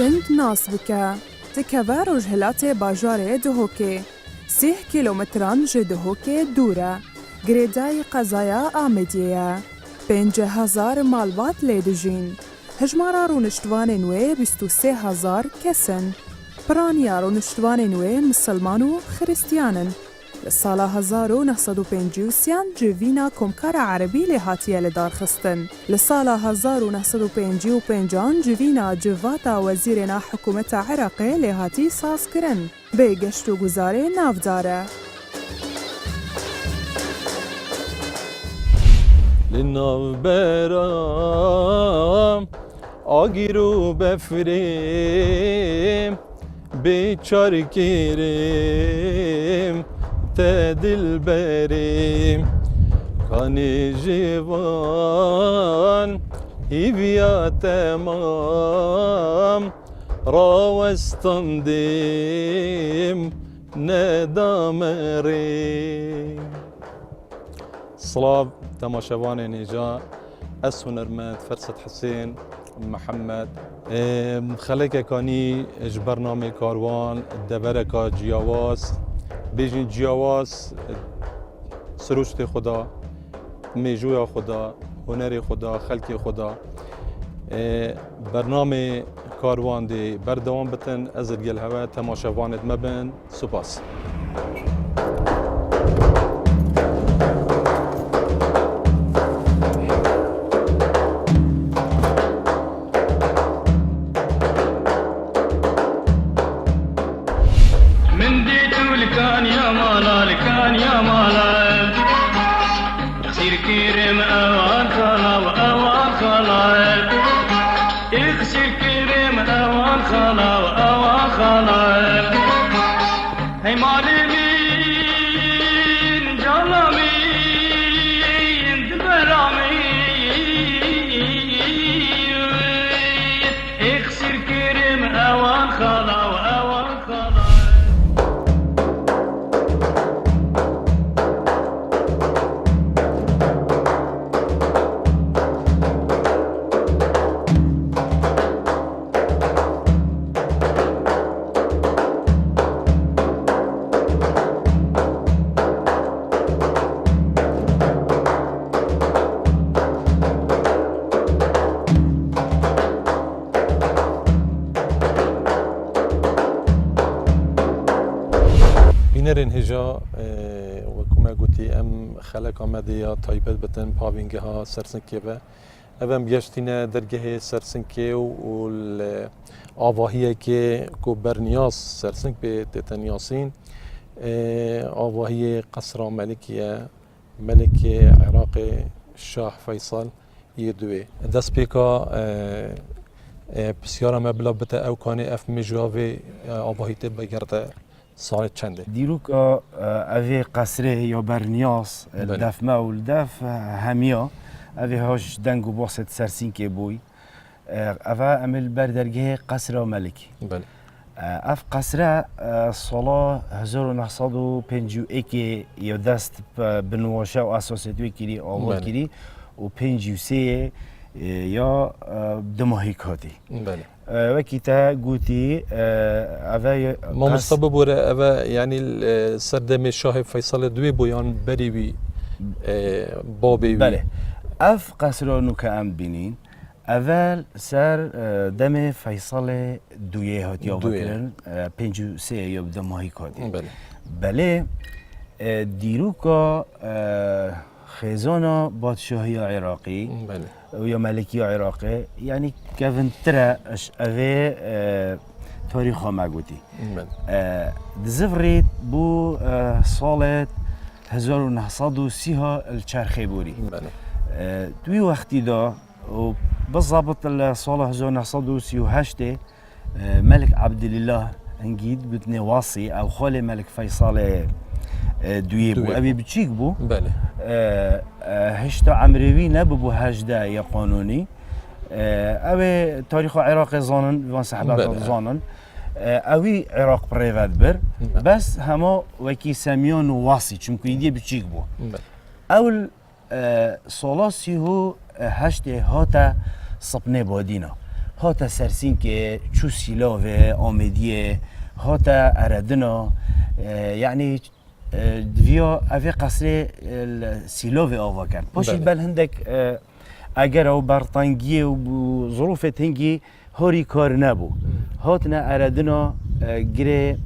سند ناس بکه تکوه روجهلات باجار دهوکه 3 کیلومتران جدهوکه دوره گریدای قضایا آمدیه 5000 مالبات لیدجین هجمارا رونشتوان نوی 23000 کسن پرانیا رونشتوان نوی مسلمان و خریستیانن لسالا 1953 جوینا کمکار عربی لحاتیه لدار خستن لسالا 1955 جوینا جواتا وزیرنا حکومت عراقی لحاتی ساز کرن به گشت و گزاره نافداره للناف برام آگیرو بفریم بیچار گیریم تا دل بریم کانی جوان هیویا تمام راوستندیم ندامریم صلاب تماشاوان نجا اس هنرمند فرصت حسين محمد خلق كاني برنامج كاروان دبركا جياواز بيجين جياواز سروشت خدا ميجويا خدا هنري خدا خلقي خدا برنامج كاروان دي بردوام بتن ازر جل هوا تماشاوان مبن سپاس بینرین هجا وکوما گوتی ام خلق آمده تایبت بتن پاوینگه ها سرسنکه به اوام گشتینه درگه سرسنکه و آواهیه که کو برنیاس سرسنک به تتنیاسین آواهی قصر ملکیه ملک عراق شاه فیصل یدوی دست پیکا بسیار مبلغ بته او کانی اف مجاوی آواهی تب بگرده سال چنده؟ دیروکا اوی قصره یا برنیاس دف مول دف همیا اوی هاش دنگ و باسط سرسین که بوی اوه عمل بردرگه قصره ملکی بله اف قصره سالا 1951 یا دست بنوشه و اساسیتوی کری آواد کری و 53 یا دماهی کادی بله وکی تا گوتی اوه ما مستبه بوره اوه یعنی سردم شاه فیصل دوی بویان بریوی بابی بله اف قصرانو که ام بینین اول سر دم فیصل دویه هات یا بکرن 53 یا دماهی کادی بله دیروکا خزانه بادشاهی عراقی یا ملکی عراقی یعنی کونتره اش اوه تاریخ ها مگوتی دزفرید بو سال 1930 ها الچرخی بوری دوی وقتی دا و بالضبط سال 1938 ملك عبد الله انجيد بتني واصي او خالي ملك فيصل دوی بو ابي بچیک بو بله هشتا عمروی نبو هجده یا قانونی اوی تاریخ عراق زانن وان صحبات زانن اوی عراق پریود بر بس هما وکی سمیان و واسی چونکه ایدی بچیک بو اول سالاسی هو هشته هاتا صبنه بادینا هاتا سرسین که چو سیلاوه آمدیه هاتا اردنا يعني ویا اوی قصر سیلاوه آوا کرد پاشید بل هندک اگر او برطانگی و ظروف هنگی هاری کار نبو هاتنا اردنا گره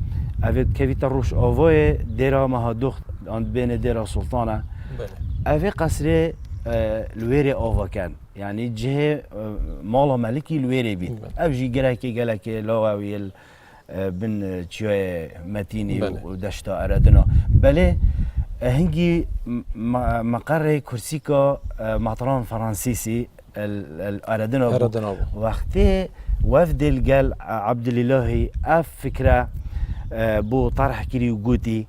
اوی کویت روش آوای دیرا مها دخت آن بین دیرا سلطانه اوی قصر لویره آوا کن یعنی جه مالا ملکی لویره بید او جی گره که لاویل بن چیای متینی و دشتا اردنا بله هنگی مقر کرسیکا مطران فرانسیسی اردنا وقتی وفد الجل عبد الله اف فكره بو طرح كري وجوتي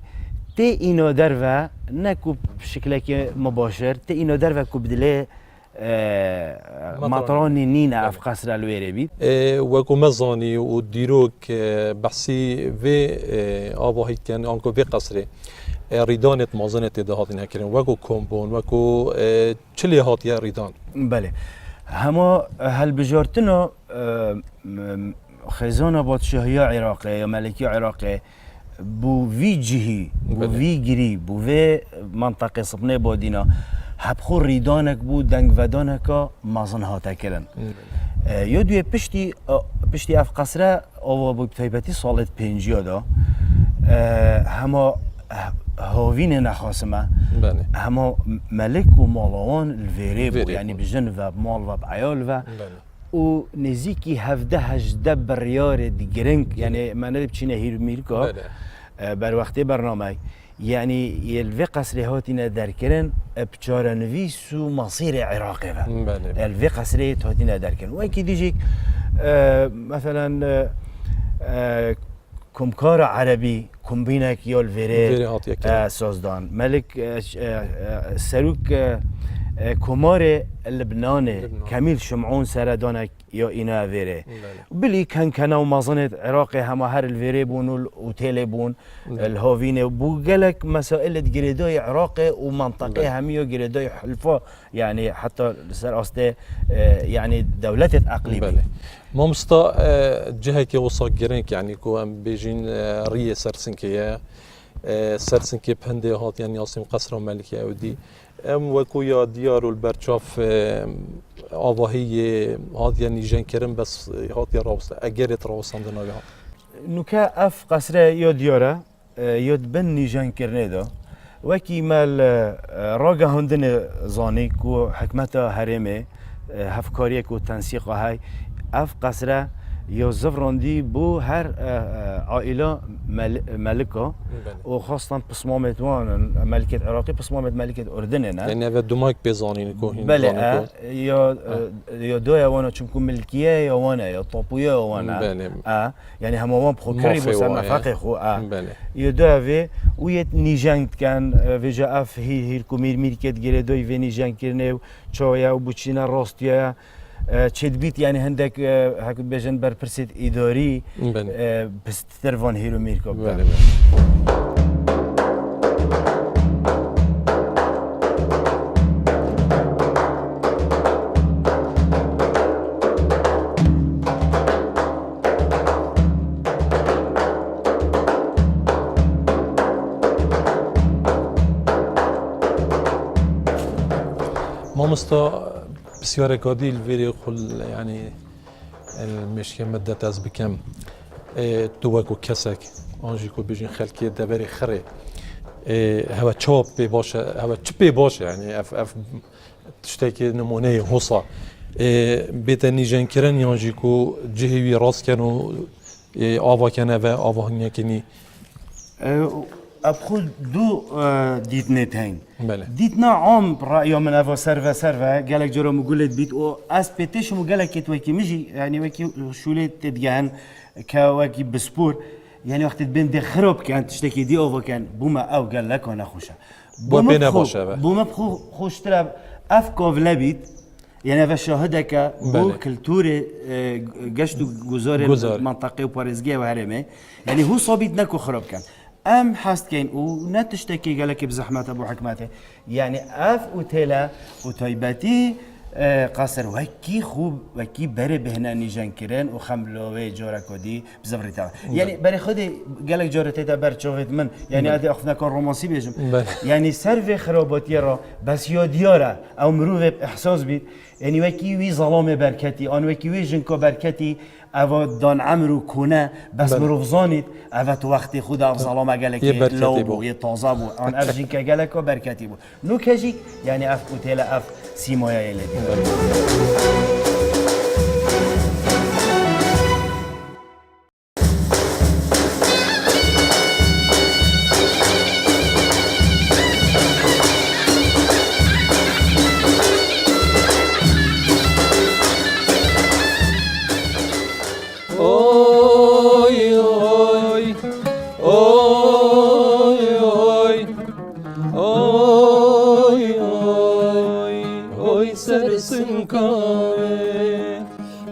تي إنه درفة نكو بشكل مباشر تي إنه درفة كبدله مطراني نينا اف قصر الويري بيت وكو مزاني وديروك بحسي في آباهي كان انكو في قصري ريدانت مازنت دهاتين هكرين وكو كومبون وكو چلي هاتيا ريدان بله هما هل بجارتنا خزانه بادشاهی عراقی یا ملکی عراقی بو وی جهی بو وی گری بو وی منطقه صبنه بادینا هبخور ریدانک بو دنگ ودانکا مازن هاتا کرن یا دوی پشتی اف قصره آوا بو تایبتی سالت 50 دا هما هاوین نخاسمه هما ملک و مالوان الویره بو یعنی بجن و مال و عیال و نزیکی 17 بریار دیگرنگ یعنی من بچینه هیر میرکا بر وقتی برنامه یعنی الوی قصری هاتینا درکرن بچارنویس و مصیر عراقی و الوی قصری هاتینا درکرن و اکی دیجیک مثلا کمکار عربی کمبینک یا الویره سازدان ملک سروک کمار لبنان کمیل شمعون سردانک یا اینا ویره بلی کن و مازنت عراقی همه هر الویره بون و اوتیل بون الهاوینه بو گلک مسائل گریدای عراقی و منطقه همی و گریدای حلفا یعنی حتی سر آسته یعنی دولت اقلیمی ما مستا جهه که وصاق گرنک یعنی که هم بیجین ریه سرسنکه پنده هات یعنی آسیم قصر و ملکی اودی ام وکو یا دیار و البرچاف آواهی هات یعنی جن کرن بس هات یا راوسته اگرت راوستند ناگه ها نوکا اف قصره یا دیاره یا بن نیجان کرنه دا وکی مال راگه هندن زانی کو حکمت هرمه هفکاریه کو تنسیق های اف قصره یا زفراندی بو هر عائله ملکه و خاصة بصمامت وان ملكة عراقي بصمامت ملكة أردن يعني هذا دماغ بيزانين كوهين بله يا دويا وانا چونكو ملكية يا وانا يا طابويا وانا يعني هم وان بخوكري بس نفاقي خو يا دويا في ويت نيجان كان فيجا اف هي الكومير ميركت جري دوي في نيجان كيرنيو تشويا وبوتشينا روستيا چدبیت یعنی هندک هک بیشتر بر پرسید اداری بستروان هیرو میرکو. ما مستا بسیار کادی الویری خل یعنی المشکل مدت از بکم تو وکو کسک آنجی کو بیشین خلکی دبری خره هوا چوب بی باشه هوا چپ بی باشه یعنی اف تشتکی نمونه حصا بیت نیجن کرن آنجی کو جهوی راست کنو آوا کنه و آوا هنیا کنی أبخذ دو ديتنت هين ديتنا عام رأيه من أفا سرفا قالك جرى مقولت بيت أو أسبتش مقالك كتوكي مجي يعني وكي شولت تدجان كواكي بسبور يعني وقت تبين دي خرب كان تشتكي دي أوفا كان بوما أو قال لك وأنا خوشة بوما بخو خوش ترى أفكوف لبيت يعني أفا شاهدك بو كالتوري قشتو جزار منطقة وباريزجيا وهرمي يعني هو صابيت نكو خرب كان ام حست كين ونتشتكي قالك بزحمه ابو حكمته يعني اف اوتيلا وتايباتي قصر وکی خوب وکی بره بهنا نیجان کرن و خملوه جورا کدی بزبرتا یعنی برای خود گلک جورته تا بر چوفت من یعنی ادی اخنا کار رومانسی بیجم یعنی سر خراباتی را بس یادیاره او مروه احساس بید یعنی وکی وی ظلام برکتی آن وکی وی جنکو برکتی او دان عمرو کنه بس مروفزانید او تو وقتی خود اف ظلام گلک لو بو یه تازه بو آن اف جنکا گلک برکتی بو نو کجی یعنی اف اوتیل اف سیمایه لدی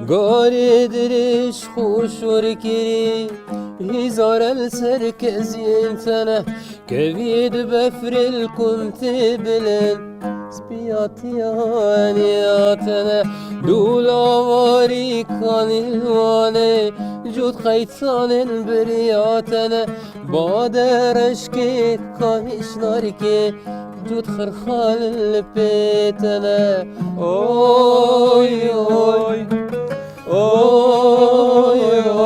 گاریدرش خوشور کری هزار السركزين سنة كبيد بفر الكمت بلن سبياتيانياتنا دولا واري كان الواني جود خيطان برياتنا بادرش كي كاهش ناركي جود خرخال البيتنا اوي اوي اوي اوي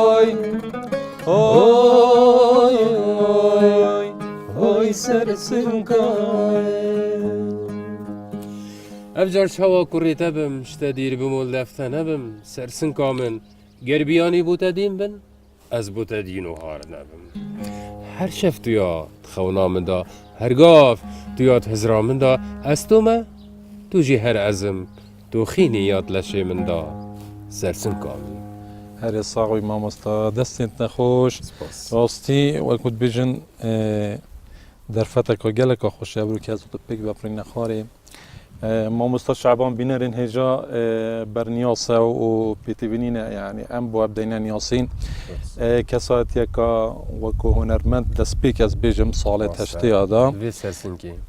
اوي اوي اوي سرسنكاي افجر شوا كريتا بم شتدير بمول دفتنا بم سرسنكا من قربياني بوتدين بن از بوتدينو هار نبم هر شفت يا تخونا من دا هرگاف تو یاد هزرا من دا از تو ما تو جی هر ازم تو خینی یاد لشه من دا سرسن کامل هر ساقوی مامستا دستت نخوش راستی وکود بیجن در فتک و گلک خوش ابرو که از تو پیک بپرین نخواری مامستا شعبان بینرین هجا بر نیاسه و پیتی بینینه یعنی ام بو ابدینا نیاسین کسایتی که وکو هنرمند دست پیک از بیجم سالت هشتی آدا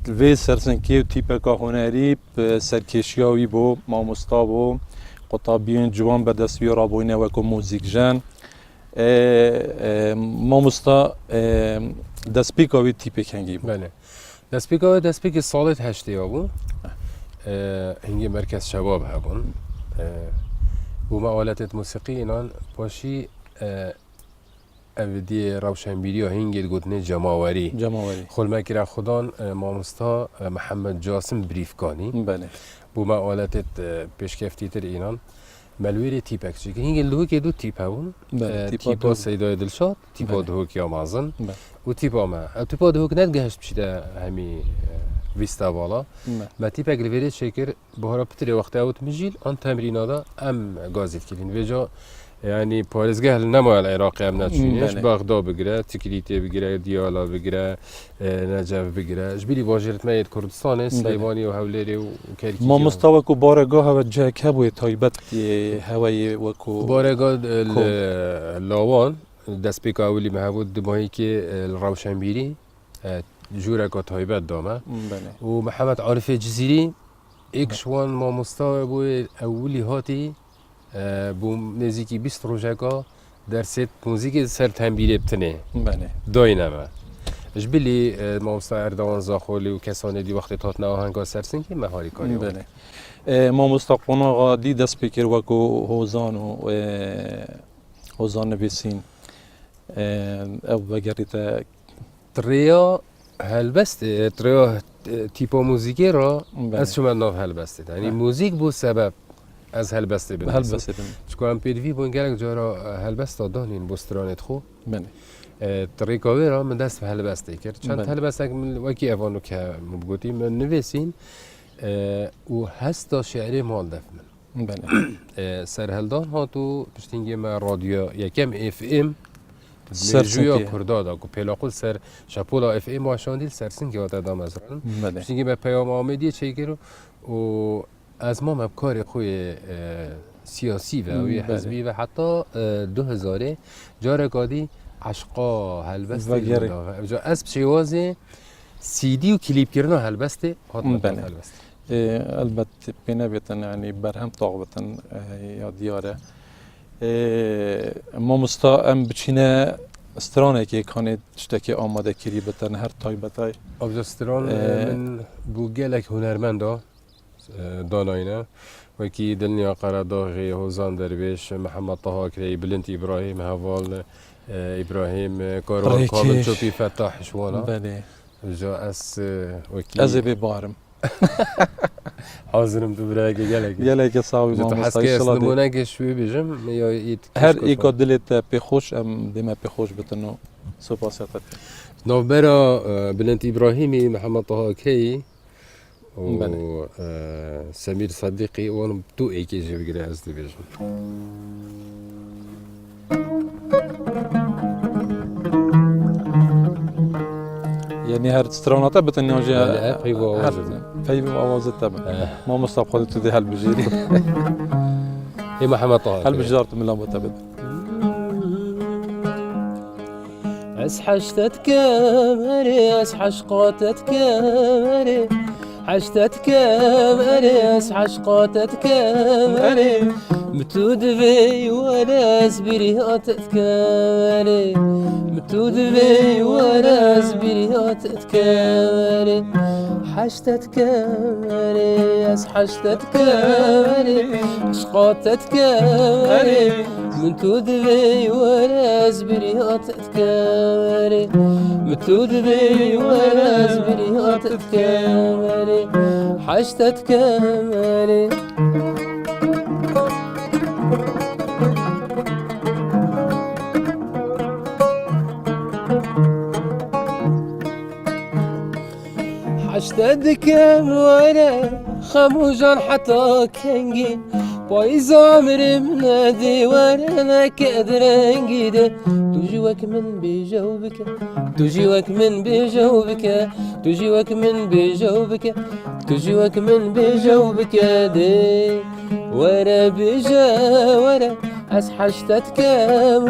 وی سرسنکی و تیپ که هنری سرکشیاوی بو مامستا بو قطابیین جوان به دست بیارا بوینه وکو موزیک جن مامستا دست پیک آوی تیپ کنگی بو بله دست پیک سالت هشتی آبو هنگی مرکز شباب هبون و آلات موسیقی اینان پاشی اودی روشنبیری و هنگی گوتنه جماوری خل مکر خودان مامستا محمد جاسم بریفکانی بله بو آلات پیشکفتی تر اینان ملویری تیپک چی که هنگی لوه که دو تیپ هبون تیپا سیدای دلشاد تیپا دهوکی آمازن و تیپا ما تیپا دهوک ندگهشت بشیده همی ویستا بالا ما تیپک لویری شکر بهارا پتری وقت اوت مجیل آن تمرین دا ام گازید کلین ویجا یعنی پارزگاه نمای العراقی هم نتشونیش بغداد بگیره تکلیتی بگیره دیالا بگیره نجف بگیره جبیلی واجرت ماید کردستان سلیمانی و حولری و کرکی ما مستوى کو بارگاه و جاک هوی تایبت هوای وکو بارگاه لاوان دست پیک اولی محبود دمایی که روشنبیری جوره که تایبت دامه و محمد عارف جزیری اکشوان ما مستوى بوی اولی هاتی بو نزدیکی 20 روزه که درست موزیک سر تنبیل بتنه داینمه جبلی مامستا اردوان زاخولی و کسانی دی وقتی تات ناهنگا سرسن که مهاری کاری بله مامستا قناغا دی دست بکر وکو هوزان و هوزان نویسین او بگریت تریا هلبسته تریا تیپا موزیکی را از شما ناف هلبسته یعنی موزیک بو سبب از هلبسته بنویسم. هلبسته چون ام پیدوی بون گرگ جارا هلبسته دانین بسترانت خو. بله. طریقاوی را من دست به هلبسته کرد. چند هلبسته من وکی اوانو که مبگوتی من نویسین و هست شعری مال دف من. بله. سرهلدان ها تو پشتینگی ما رادیو یکم اف ام سرجویا کردادا کو پیلاقول سر شپولا اف ام واشاندیل سرسنگی آتا دام از ران. بله. پشتینگی ما پیام آمدی چه کرد و از ما مبکار خوی سیاسی و حزبی و حتی 2000 جاره کادی عشقا هلبسته از بشوازه CD و کلیپ کردن هلبسته بله. البته بینه بیتن یعنی برهم طاق بتن یا دیاره ما مستا ام بچینه استرانه که کانه تشتکی آماده کری بتن هر تایبتای آبجستران من بوگلک هنرمنده داناینه و کی دنیا قراداغی هوزان درویش محمد طه کری بلنت ابراهیم هوال ابراهیم کارون کامل چوبی فتح شوانا بله جا اس وکی از ببارم حاضرم تو برای گلک ساوی ما مستای نمونه که شوی بیجم یا ایت هر ایکا دلت بخوش ام دم بخوش بتنو سپاسیت نو برا بلنت ابراهیمی محمد طه کی و سمیر صدیقی وانم تو ایکی جی بگیره از دی بیجم یعنی هر استراناتا بتن یاجی پیو آوازه پیو آوازه تبع ما مستاب خودت دی هل بجیری ای محمد طه هل بجارت من لامو تبع اسحشتت كامري اسحش قاتت كامري حشتت كامري اسحش قاتت كامري متود في وانا اسبري هاتت كامري متود في وانا اسبري هاتت كامري حشتت كامري اسحشتت كامري اشقاتت كامري متود في وانا اسبري هاتت كامري متود في وانا اسبري هاتت كامري حشتت كامري حشتت كامري خموجان حتى كنجي بايز عمري منادي وانا ما كادر انقيده تجيوك من بجاوبك تجيوك من بجاوبك تجيوك من بجاوبك تجيوك من بجاوبك دي ورا بجا ورا اسحشتت كام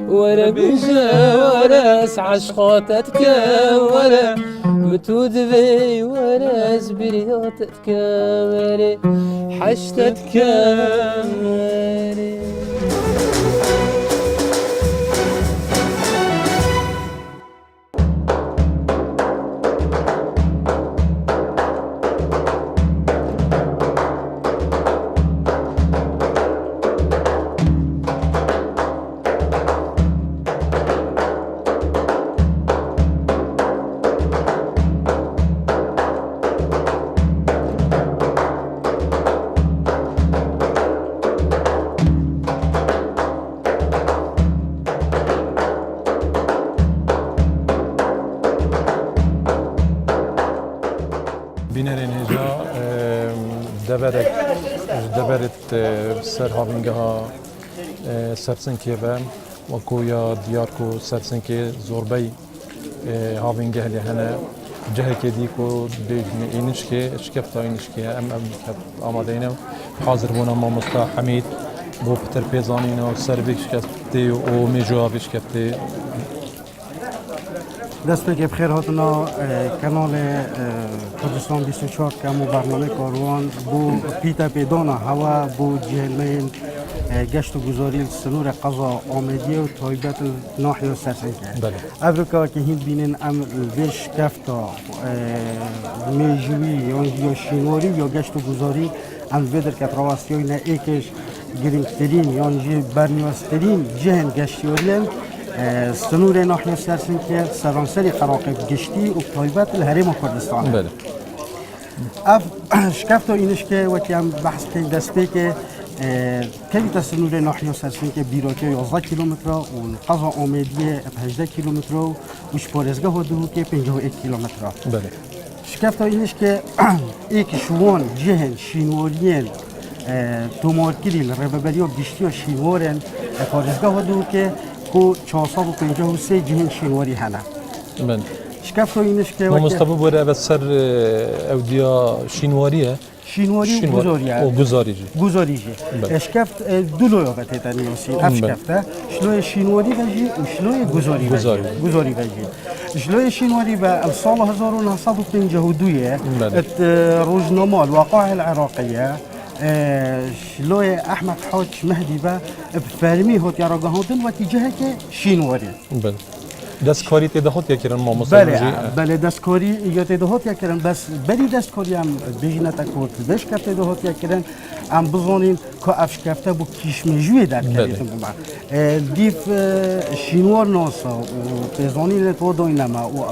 ورا بجا ورا اسحش خاتت كام ورا متود في ورا اسبرياتت كامري حشتت كامري بینرین هجا دبرت سر هاوینگه ها سرسنکیه و وکویا دیار کو سرسنکی زوربی هاوینگه هلی هنه جهه که دی کو بیجنی اینش که اشکفتا اینش که ام آماده اینه حاضر بونا ما مستا حمید بو پتر پیزانین و سر بیش کفتی و میجواب بیش کفتی دست که بخیر هاتنا کانال کردستان 24 که مو برنامه کاروان بو پیتا پیدانا هوا بو جهلمین گشت و گذاری سنور قضا آمدیه و تایبت ناحیه سرسنگه افریقا که هند بینن ام بیش کفتا میجوی یا شینواری یا گشت و گذاری ام بدر که رواستی نه ایکش گرینگترین یا برنیاسترین جهن گشتیارین سنور ناحیه سرسنگه سرانسری خراقب گشتی و تایبت الهرم کردستان بله شکفت اینش که وقتی هم بحث که دسته که کلی تسنور ناحیه سرسنگه بیراکه 11 کیلومتر و قضا آمدیه 18 کیلومتر و شپارزگاه و دو که 51 کیلومتر بله شکفت اینش که ایک شوان جهن شینوارین تومارکیل رببری و گشتی و شینوارن پارزگاه و دو که کو 453 جهن شینواری هنه بله شکفت اینش که ما مصطفی بوده بس سر اودیا شینواریه شینواری و گوزوریه گوزوری جی اشکفت دلو وقتی تنیوسی اشکفته شلوی شینواری وجی و شلوی گوزوری وجی شلوی شینواری به سال 1952 روزنامه الواقع العراقیه شلوی احمد حاج مهدی به فرمی هات یا راگهاندن و تیجه که شینواری دستکاری تدهات یا کردن ما بله دستکاری یا تدهات یا کردن بس بری دستکاری هم بیشتر تکورد بهش کرد تدهات یا کردن هم بزنین که افشکفته با کشمجوی در کردیم دیف شینوار ناسا و بزنین تو دوینما و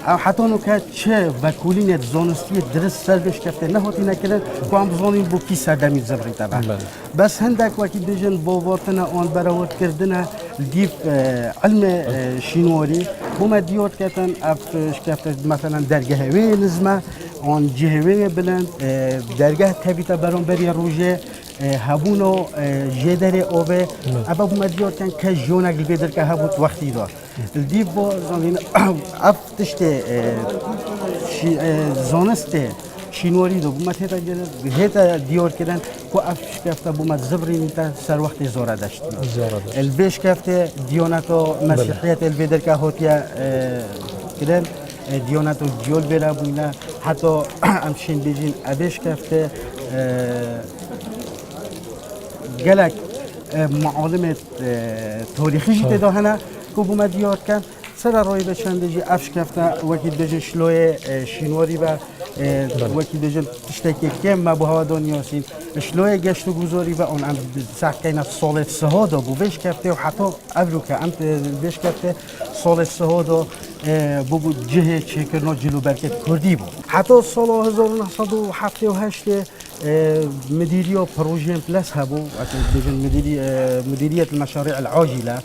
حتی نکات چه وکولین زانستی درست سر بهش کرده نهاتی نکردن که هم بزنین با کی سردمی زبری تبع بس هندک وقتی دیجن با وطن آن برآورد کردن دیف علم شینواری بوم دیوت کردن افش کرده مثلا درگاه وی نظمه آن جهوی بلند درگاه تبیت برام بری روزه هبونو جدر اوه ابا بومدیار کن که جونگ بیدر که هبوت وقتی دار دیو با زمین افتشت زانسته شینواری دو بومت هتا دیار کردن که افش کفته بومت زبرین تا سر وقت زوره داشت البیش کفته دیانتا مسیحیت البیدر که هاتیا کردن دیانتا جول بیره بوینه حتی همشین بیجین ابیش کفته گلک معالم تاریخی تدا هنه که بومد دیار کن سر رای بچنده جی افش کفته وکی دجن شلوی شینواری و وکی دجن تشتکی کم ما بو هوا دنیاسین شلوی گشت و گذاری و اون ام سحکین سال سهادا بو بیش کفته و حتی ابرو که ام بیش کفته سال سهادا بو جه چکرنا جلو برکت کردی بود حتی سال 1978 مديرية بروجين بلس هبو مديرية المشاريع العاجلة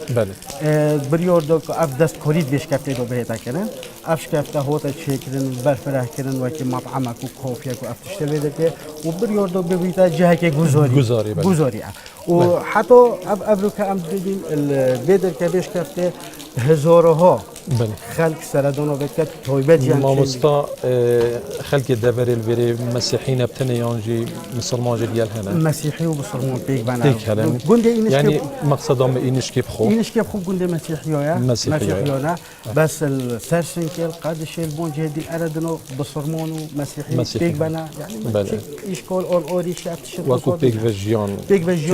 بريور دوك أفدست كوريد بيش كفتي دو بهتا كرن أفش كفته هوتا تشيكرن برفره كرن وكي مطعمك وكوفيك وأفتشتبه دكي وبريور دوك ببيتا جهك جوزاري وحتى أبروكا أم ديدين البيدر كبيش كفته هزارها خلق سردانو بکت تویبت جان مامستا خلق دبر الوری مسیحیین ابتنی یانجی مسلمان جدیل هنه مسیحی و مسلمان پیک بنا یعنی مقصد هم اینش که بخو گنده مسیحیانا بس السرسن که قدش البون جدی اردنو بسرمان و مسیحی پیک بنا یعنی اشکال آوری شفت شد وکو پیک وجیان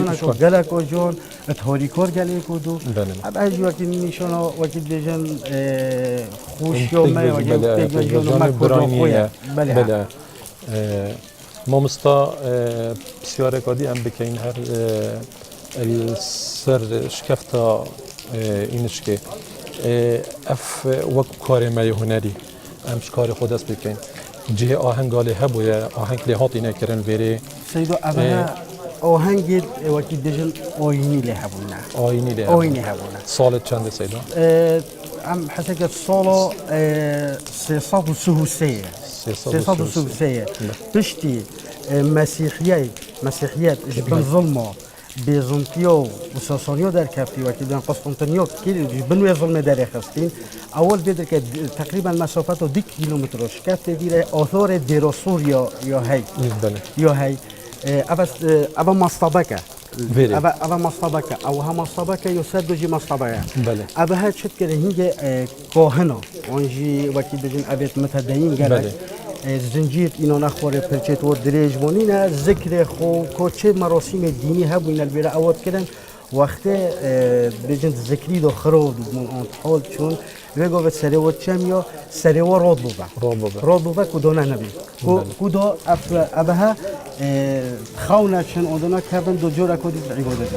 اکو گلک و جان تاریکار گلیک و دو اب از وقتی نشانا وقتی دیجن خوشیومه و جان برانیه بله مامستا بسیار کادی ام بکین هر السر شکفتا اینش که اف وقت کار ما هنری امش کار خود است بکین جه آهنگاله هبویا آهنگ لحاطی نکردن وری سیدو ابها آهنگ وقتی دیجن آینی له هبونه سال چنده سیدو ام حسكت صالة 333 بشتي مسيحيات جبن ظلمة بيزنطيو وساسانيو در كفتي وكيدان قسطنطينيو كيل جبنو ظلمة در خستين اول بيدر تقريبا مسافته 10 كيلومتر شكفت ديره آثار ديروسور يا هي ابا مصطبكه ابا مصطبكه او هم مصطبكه يسد جي مصطبكه ابا هاد شت كده هنجي كوهنا اونجي وكي دجن ابيت متدين قال زنجير اینو نخوره پرچت و دریج بونینا ذکر خو کوچه مراسم دینی هبوین البیره اوت کردن وقتی بجند ذکری دو خرود من حال چون وگو به سری و چمیا سری و راد بوبا کدونا نبی کدو ابها خونه چن اندونا کردن دو جور کدی عبادت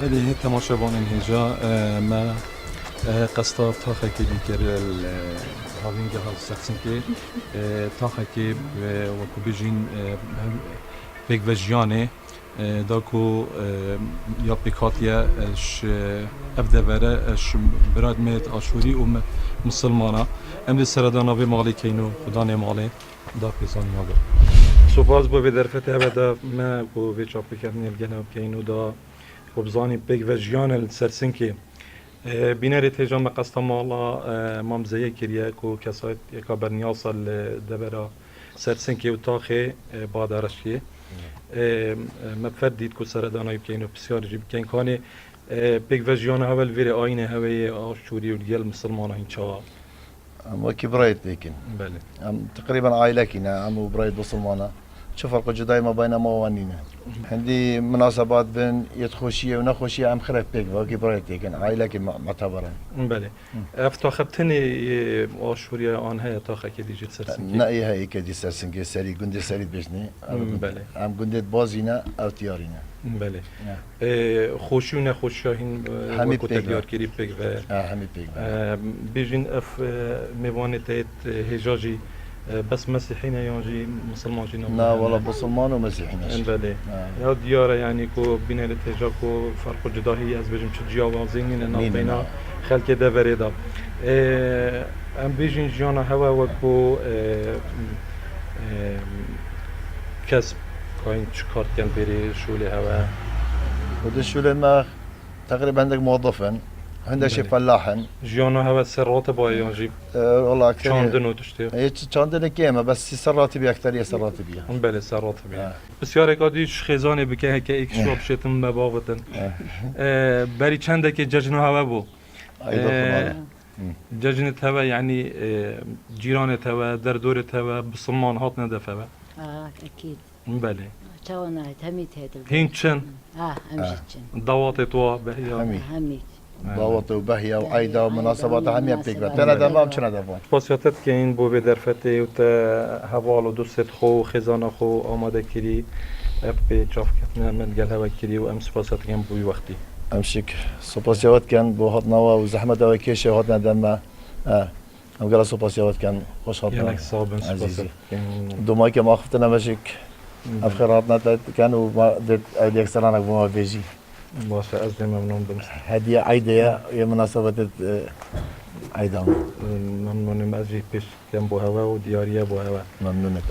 هذه تماشاوان هجا ما قصتا تاخکی دیگر هاوینگ ها سخن که تاخکی و کوبیجین پیک وجیانه داكو يا بيكاتيا اش ابدا برا اش براد ميت اشوري ومسلمانا ام السردانا في مالي كينو خداني مالي دا بيزان يابا سوباز بو بدرفت هذا ما بو في ابليكيشن الجنا كينو دا وبزاني بيك فيجيان السرسنكي بيناري تيجا مقصد مالا مامزيه كريا كو كسات يكابرنياس الدبرا سرسنكي وتاخي بادرشيه مفردید کو سردان های بکنی و بسیار جیب کن کانی پیک وجیان اول ویره آینه هوای آشوری و دیگه مسلمان این چا ام وكي برايد لكن بله ام تقريبا عائلكنا ام وبرايد بصلمانا شوف فرق جداي ما بين موانينا عندي مناسبات بين يتخوشيه ونخوشيه ام خرف بيك وكي برايد لكن عائلك معتبره بله افتا خبتني آشوری آن هي تاخه که دیجی سرسنگی نأي هاي كدي سرسنجي سري قندي سري بجني بله ام قندي بازينا او تيارينا بله خوشی و نخوشی همه وقت پیک دیار کری پیک و همي بيك بیجین اف میوانه تایت هجاجی بس مسیحین یانجی مسلمان جی لا والله بصلمان ومسيحيين بله یا دیاره یعنی کو بینه تجا کو فرق جداهی از بجم چه جیاوازین نه بینا خلک دوره دا ام بیجین جانا هوا و کو کسب کاین چکارت کن بری شوله هوا وده شو لما تقريبا عندك موظفا عندك شي فلاحا جیانا هوا سرات با یانجی والله اكثر چاندن و تشتی هي چاندن كيما بس سراتي بي اكثر سراتي بي بله سرات بیا بسیار اکادیش خیزانه بکه که ایک شواب شتم مباغتن بری چنده که ججن هوا بو ايضا ججنت هوا يعني جيرانت هوا دردورت هوا بصمان هات ندفوا أكيد بله توانا هميت هذا هين تشن أمشيتشن ضوات توا بهيا همي هميت ضوط وبهية وعيدة ومناسبات همي بيك تنا دمام شنا دمام پاسیاتت که این بو به درفته و تا حوال و دوست خو خزانه خو آماده کری اف به چاف کتنه من گل هوا کری و ام سپاسات کن بوی وقتی امشيك سوباسيوات كان بو هات نوا وزحمة دوا كيشة وهاتنا دما ام قال سوباسيوات كان خوش یعنی هاتنا صابن سپاسات دوما كما اخفتنا مشيك افخراتنا كانوا ما درت ايديك سرانك بما فيجي باشه از ممنون بمست هدية عيدة هي مناسبة عيدة ممنونم از جی پیش کن بو هوا و دیاریه بو هوا ممنونك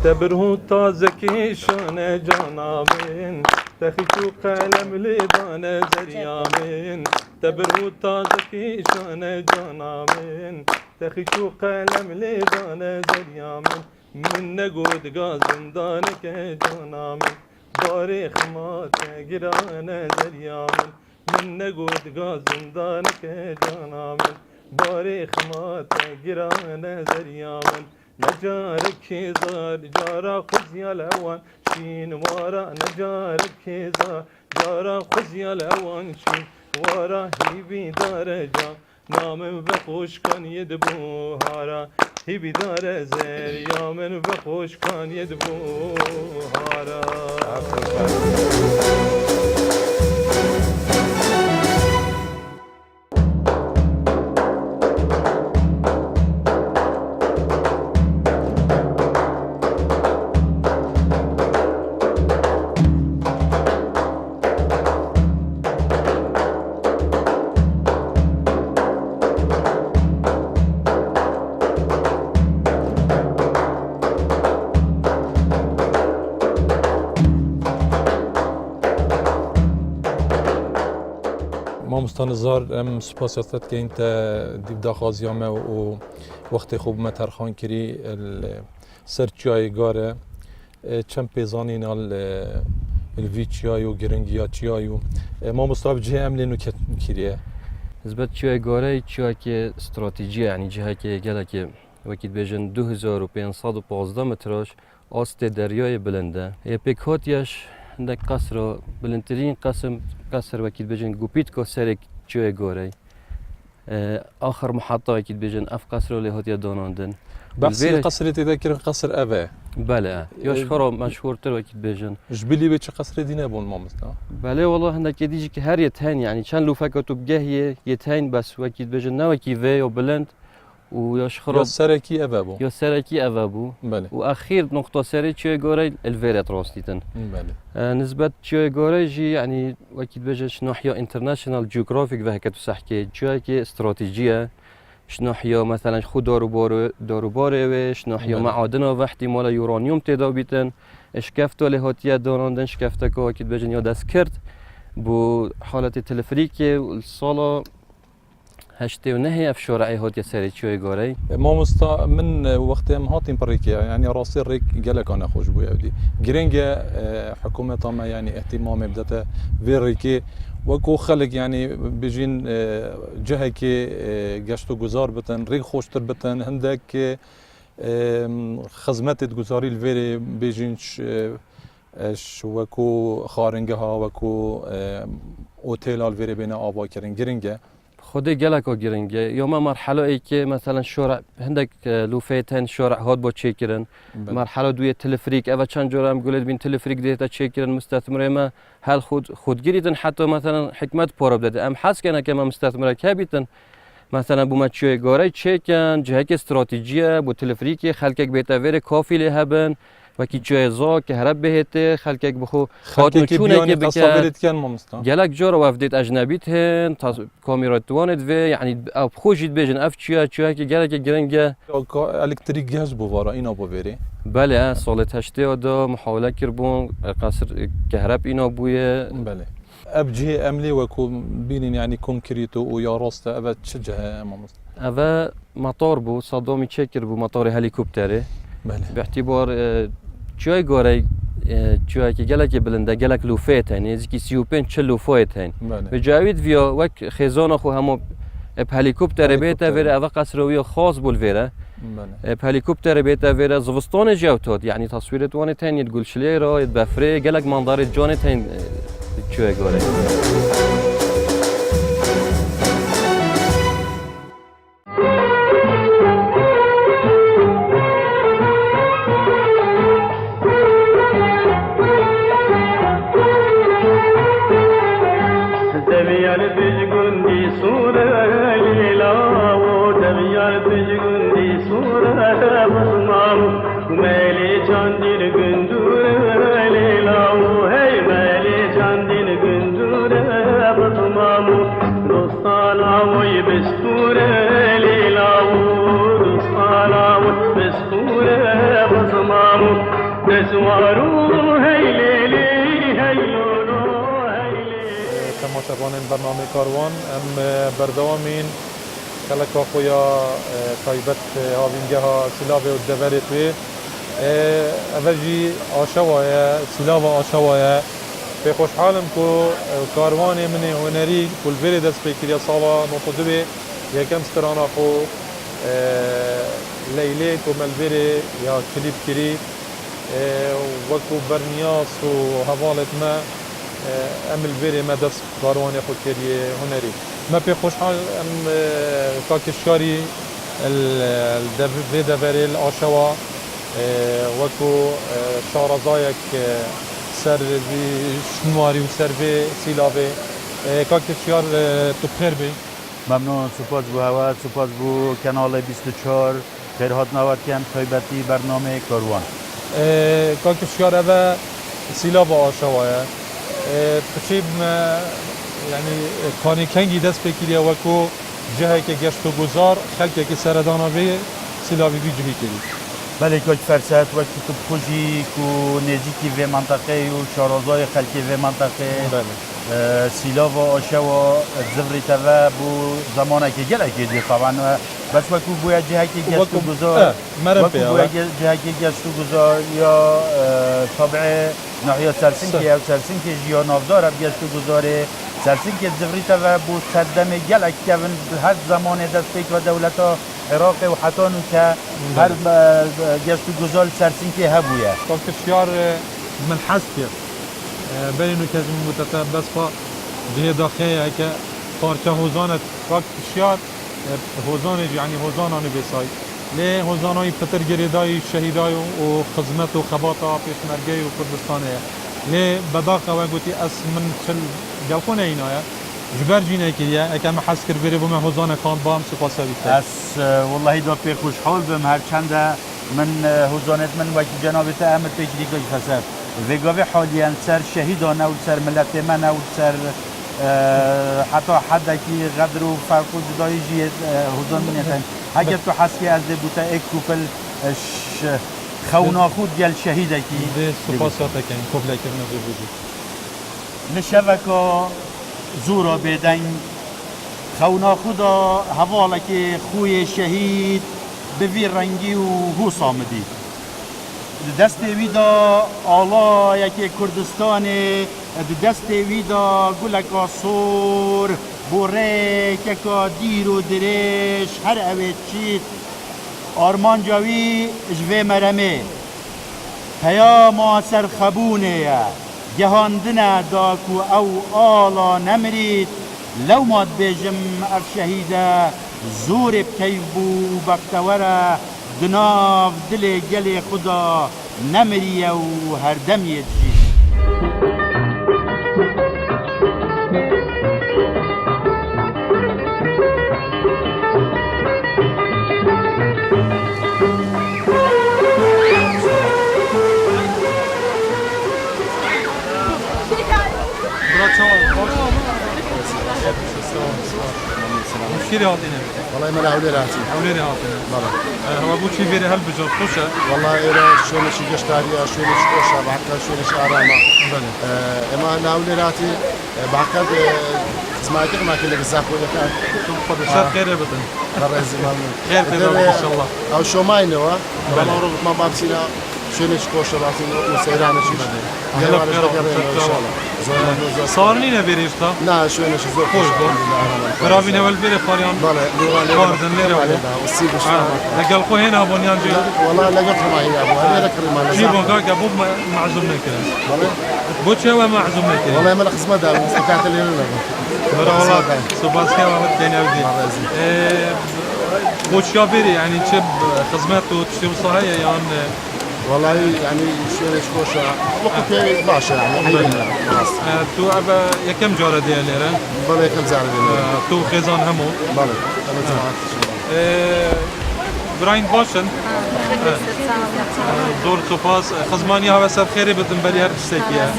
تبره تازه کشانه جانابین تخیشو قلم لیدانه زریامین تبره تازه کشانه جانابین تخیشو قلم لیدانه زریامین من نگود گازندانه که جانامین باری خمات گرانه زریامین من نگود گازندانه که جانامین باری خمات گرانه زریامین نجارك زار جارا خزي الهوان شين ورا نجارك زار جارا خزي الهوان شين ورا هيبي درجة نام بخوش كان يدبو هارا هيبي دار زير يا من بخوش كان يدبو هارا مامستان زار ام سپاسیاتت که انت دیو داخازیامه و وقت خوب مترخان کری سر چیای گاره چند پیزانی نال الویچیای و گرنگیا چیای و مامستان جه املی نو کریه نسبت چیای گاره چیای که استراتژی یعنی جهه که گله که وقتی بیشتر 2515 متراش آست دریای بلنده یه پیکاتیش عندك قصر بلندترين قصر وكيل بيجن جوبيت كوسرك جوي غوري اخر محطه وكيل بيجن اف قصر اللي هو دوناندن بس قصر تذكر قصر ابا بله يشهر مشهور تر وكيل بيجن جبلي بيتش قصر دينا بون مامستا بله والله عندك يديجي هر يتهين يعني كان لو فكرتوا بجاه يتهين بس وكيل بيجن نا وكي في وبلند و ياش یا خراب سرکی اوه بو يا سركي أبابو بله وأخير نقطة سري تشوي غوري الفيرت راستيتن بله نسبة تشوي غوري جي يعني وكيد بجش ناحية انترناشونال جيوغرافيك وهكذا تسحكي تشوي كي استراتيجية شناحية مثلا خو داروباري وش ناحية بله. معادنة واحتمال يورانيوم تدا بيتن اشكفتو لهاتية داراندن شكفتك وكيد بجن يا دست کرد بو حالة تلفريكي الصالة هشتي ونهي اف شارعي هاتية سري تشوي غوري ما مستا من وقت هم هاتين بريكيا يعني راسي ريك جالك انا خوش بو يودي جرينجا حكومة ما يعني اهتمام بدتا فيريكي وكو خلق يعني بيجين جهه كي گشت گذار بتن ريك خوشتر بتن هندك خدمات گذاری الفيري بيجينش وكو خارنجها وكو اوتيل الفيري بين ابا كرين جرينجا خودی گلک و گرینگه یا ما مرحله ای که مثلا شورع هندک لوفیتن شورع هاد با چیکرن مرحله دوی تلفریک اول چند جور هم گولید بین تلفریک دیتا چیکرن مستثمره ما هل خودگیریتن حتی مثلا حکمت پارا بده ام حس کنه که ما مستثمره که بیتن مثلا بو ما چوی گاره چیکن جهک استراتژیه بو تلفریک خلکک بیتا ویر کافی له هبن وکی چوی زا که هرب بهته خلکک بخو خلقك بيوني تصابرت كان ممستا جالك جورا وافديت أجنبيت هن كاميرا توانت في يعني أو بخوجيت بيجن أفتشيا كي جالك جرينجا الكتريك جهاز بوفارا اینا بوفيري بله سالت هشته ودا محاولة كربون قصر كهرب إنا بويه بله ابجي املي وكو بينين يعني كونكريتو ويا راستا ابا تشجها ممستا أفا مطار بو صدامي تشكر بو مطار هليكوبتري بله باعتبار چوی گاری چوی که گلک بلنده گلک لوفیت هن یعنی که 35 لوفایت هن به جاوید ویا وک خزان خو همو اب هلیکوپتر بیتا ویره اول قصروی خاص بول ویره اب هلیکوپتر بیتا ویره زوستان جوتاد یعنی تصویرت وانه تن ید گلشلی را ید بفره گلک منظر جان تن چوی گاری تماشاوان برنامه کاروان ام بردوامین کلک خویا تایبت هاوینگه ها سلاو و دورت وی اولی آشوای سلاو آشوای به خوشحالم کو کاروان من هنری کل بری دست بکریا سالا نطدوی یکم سترانا خو لیلی کو ملبری یا کلیپ کری وکو برنیاس و حوالت ما امل بری ما دست کاروان خود کری هنری ما پی خوشحال ام کاکشکاری الدوری الاشوا وکو شارزایک سر شنواری و سر به سیلاوه کاکشکار تو بخیر بی ممنون سپاس بو هوا سپاس بو کانال 24 خیرهات نوات کن تایبتی برنامه کاروان کاکشکار اوه سیلاو آشوایه تشيب يعني كاني كنجي دست بكيريا وكو جهه که گشت و گذار خلقه که سردانا به سلاوی بی جهی کردی بله که فرصت و کتب خوشی کو نزدیکی و منطقه و شارازای خلقی و منطقه سیلا و آشه و زفری توا بو زمانه که گله کردی طبعا بس وکو بویا جهه که گشت و گذار وکو بویا جهه که گشت و گذار یا طبع ناحیه سرسنکی او سرسنکی جیا نافدار گشت و گذاره سرسنکی زفری توا بو صدم گله که هر زمان دست پیک و دولت عراق و حتی که هر گشت و گذار سرسنکی هبویه کاکشیار من حس کرد بینو که از متتبس فا جهه داخله که پارچه حوزانت کاکشیار حوزانه یعنی حوزانانه بسای لی حوزانای پتر گریدای شهیدای و خدمت و خباتا پیشمرگی و کردستانه لی بداخه و گوتی از من چل گلخونه اینایه جبر جينا كيا اكا ما حس كر بيري بما هوزانا كان بام سپاس بيت اس والله دو پی خوشحال بم هر چند من هوزانت من وکی جناب احمد پیکری که خسر وگاوی حالیان سر شهیدانه و سر ملت من و سر حتی حد کی قدر و فرق و جدایی جیت هوزان منیتن اگر تو حسی از بوتا ایک کوپل خونا خود گل شهیده کی سپاسات کن قبل کردن بودی نشوکا زورا بدن خونا خدا حواله که خوی شهید به وی رنگی و هو سامدی دست ویدا آلا یکی کردستان دست ویدا گلکا سور بوره که دیر و درش هر اوید چید آرمان جاوی جوه مرمه هیا ما سر خبونه جهاندنا داکو او آلا نمرید لو ماد بيجم اف شهيدا زور بكيبو بختورا دناف دلي جلي خدا نمريا وهردم يجي شيري هاتينا والله ما نعود راسي حوليني هاتينا والله هو بوشي فيري هل بجوب خوشة والله إلى شلون شي قشتاريا شلون شي قوشة بعكا شلون شي آراما اما نعود راسي بعكا سمعتك ما كل الزاق ولا كان شر خير بدن خرز خير خير ان شاء الله او شو ما ينوا والله رغم ما بابسينا شلون شي قوشة راسي وسيران شي يلا بخير ان شاء الله صارني نبيريش تا لا شو انا شو زور خوش بو برافين اول بيري خاريان كاردن ليرة لقل خو هنا بنيان جي والله لقيت معي ابو هذا ذكر ما جيبوا كاك ابو معزومنا كده بوتشي هو معزومنا كده والله ما خصم ده بتاعت اللي والله سباس كده ما بدي اودي بوتشي بيري يعني تشب خدماته تشتي صحيه يعني والله يعني شوية شكوشة وقت باشا يعني خلاص تو أبا يكم جارة دي ليرة؟ بلا يكم زارة دي تو خيزان همو؟ بلا براين باشن زور سپاس خزمانی ها سر خیری بدن بلی هر تشتکیه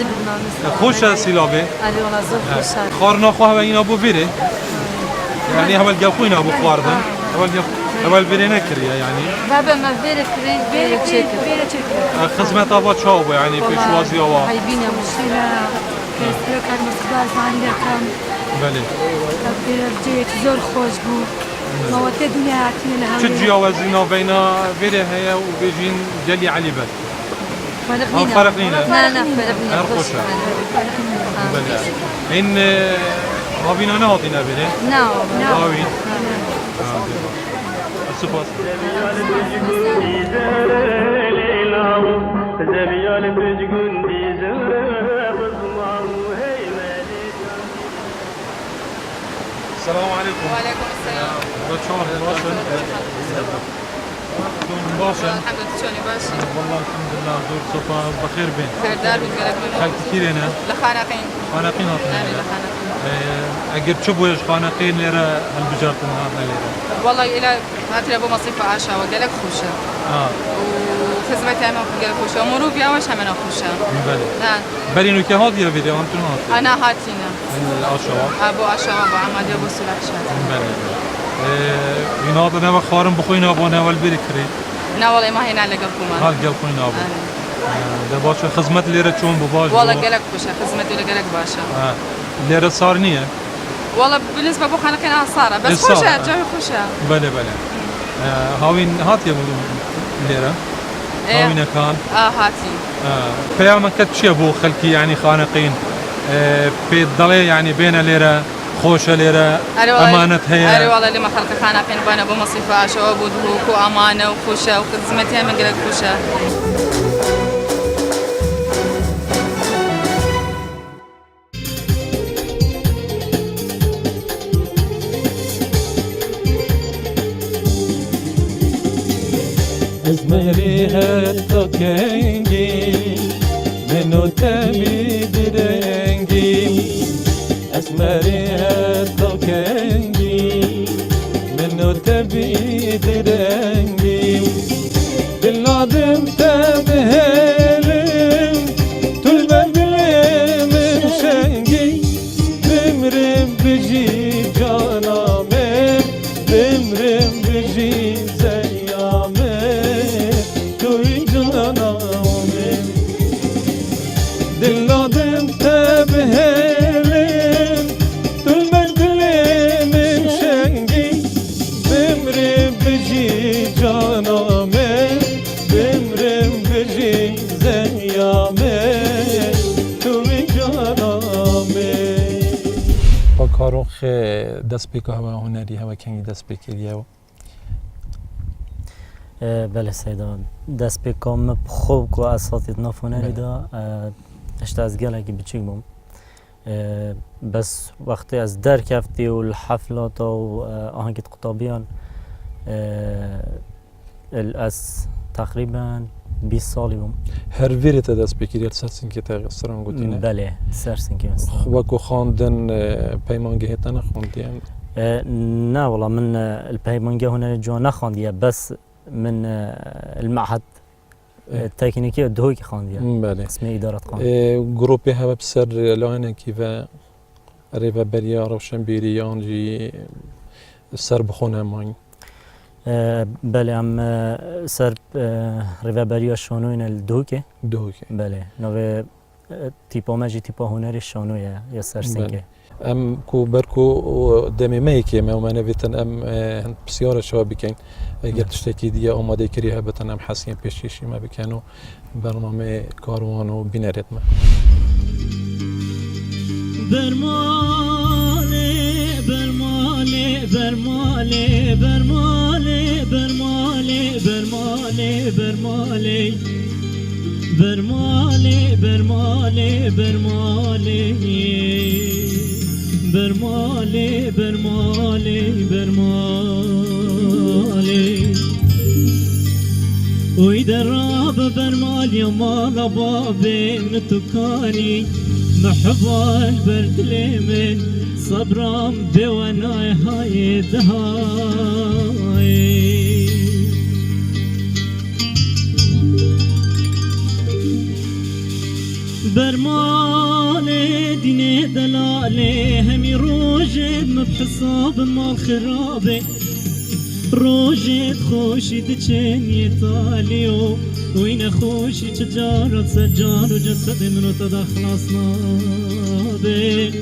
خوش سیلابه خارنا خواه و اینا بو بیره يعني اول قلقوين ابو خواردن اول بيري نكريا يعني بابا ما بيري خدمات ابا تشاوبه يعني في شوازي وا هايبين يا مشينا كيف كان مصباح عندنا كم بله جيت زور خوش بو ما وقت الدنيا عتينا لها تجي وزينا بين بيري هي وبيجين جلي علي بل فرقنينا لا فرقنينا خوشة بله إن هابينا نهاتينا بيري نعم هابين سپاس السلام عليكم. وعليكم السلام. شلون باشن؟ باشن؟ الحمد لله شلوني باشن؟ والله الحمد لله زور صفا بخير بين. خير دار وقلب منو؟ خالتي كثير هنا؟ لخانقين. خانقين هاتنا. أنا لخانقين. اگر چه بویش خانقین لیره البجارتن هاتنا لیره؟ والله إلى هات لابو مصيفة عاشا وقالك خوشة. وخدمتي أنا وقالك خوشة ومرو بيا وش همنا خوشة. بله. نعم. بلينو كهادي الفيديو هم تنهات. أنا هاتينا. الأشواق. أبو عاشا وأبو عماد أبو سلاح شاد. بله. يناط أنا بخارم بخوينا أبونا والبركري. لا والله ما هنا على قلبكم. هاد قلبكم أبو. ده باشا خدمت ليرة شون بباش. والله قالك خوشة خدمتي ولا قالك باشا. ليرة صارنية. والله بالنسبة بو خانقين صارة بس خوشة جاي خوشة. بله بله. هاوين هاتي أبو ليرة. هاوين كان. هاتي. بيعمل كتشي أبو خلكي يعني خانقين. بيضلي يعني بين ليرة خوشة ليرة أمانة هي. أري والله اللي ما خلق خانقين بنا أبو مصيفة عاشا وأبو دهوك وأمانة وخوشة وخدمتي من قالك خوشة. ازمري هاتو كنجي منو تامي درنجي مريها تكنجي منو تبي درنجي بالنادم تبهلم طول بدلم شنجي بمرم بجي جانا من بمرم بجي زيامن توي جانا من دلنادم تبهلم طول بدلم شنجي بمرم بجي جانا من بمرم بجي زيامن توي جانا من با کاروخ دست به هوا هنری هوا کنگی دست به کلیه بله سیدا دست به کام خوب که اساتید نافونری دا اشتا از گله که بچیک بوم بس وقتی از در کفتی و الحفلات و آهنگ قطابیان از تقریبا 20 سالی بوم هر ویرت دست بکیریت سرسین که تغییران گوتینه بله سرسین که و کو خواندن پیمانگه هتن خوندیم نه والله من البيمانجا هنا جو نخونديه بس من المعهد التكنيكي الدهوكي خونديه بله اسمه إدارة قانون گروپی هوا بسر لاینه کی و ریو بریا روشن بیریان جی سر بخونه ماین بله ام سر ریو بریا شانوین الدهوكي بله نوع تیپا ماجی تیپا هنری شانویه یا سرسینگه ام کو برکو دمی میکی ما من ویتن ام بسیار شوا بکن اگر تشتکی دیگه آماده کری ها بتن ام حسین پیشیشی ما بکنو برنامه کاروان و بینرت ما برماله برماله برماله برماله برماله برماله برماله برماله برماله برماله برماله برماله برماله وی دراب برمال یا مال باب نتوکانی محبال بردل من صبرام بونای های دهای برماله دين دلاله همي روجد مبحصاب مال خرابه روجد خوشي دچن يطاليو وين خوشي تجارة سجار وجسد منو تدخلصنا به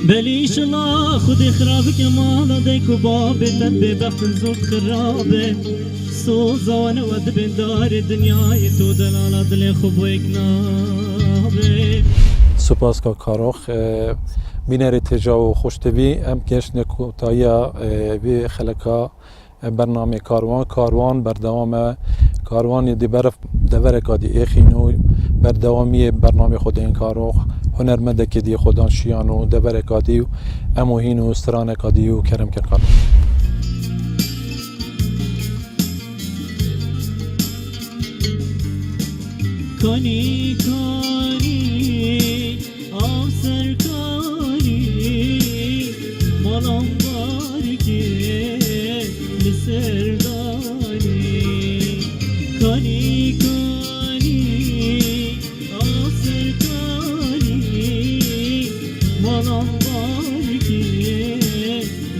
بليش الله خد خرابك مالا ديكو بابي تنبي بخت زود خرابه سوزا وانا ود بندار الدنيا تو دلالة دل خوبك نابه سپاس کا کاروخ بینری تجاو خوشتوی ام کش نکوتایا وی خلقا برنامه کاروان بردوام کاروان دی برف دورک دی اخینو بردوامی برنامه خود این کاروخ هنرمند که دی خودان شیانو دورک دی اموهینو استرانک دی و کرم کرد کنی کنی آب سرکانی مالام بارگی لسردانی کنی کنی آب سرکانی مالام بارگی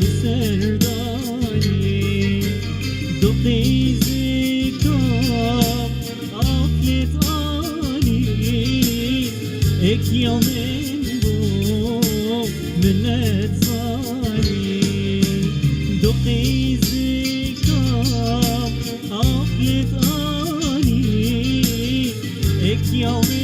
لسردانی دو قیزی کام آفلت اك يومين بو منت صاري دقي زكام عقلت اني اك يومين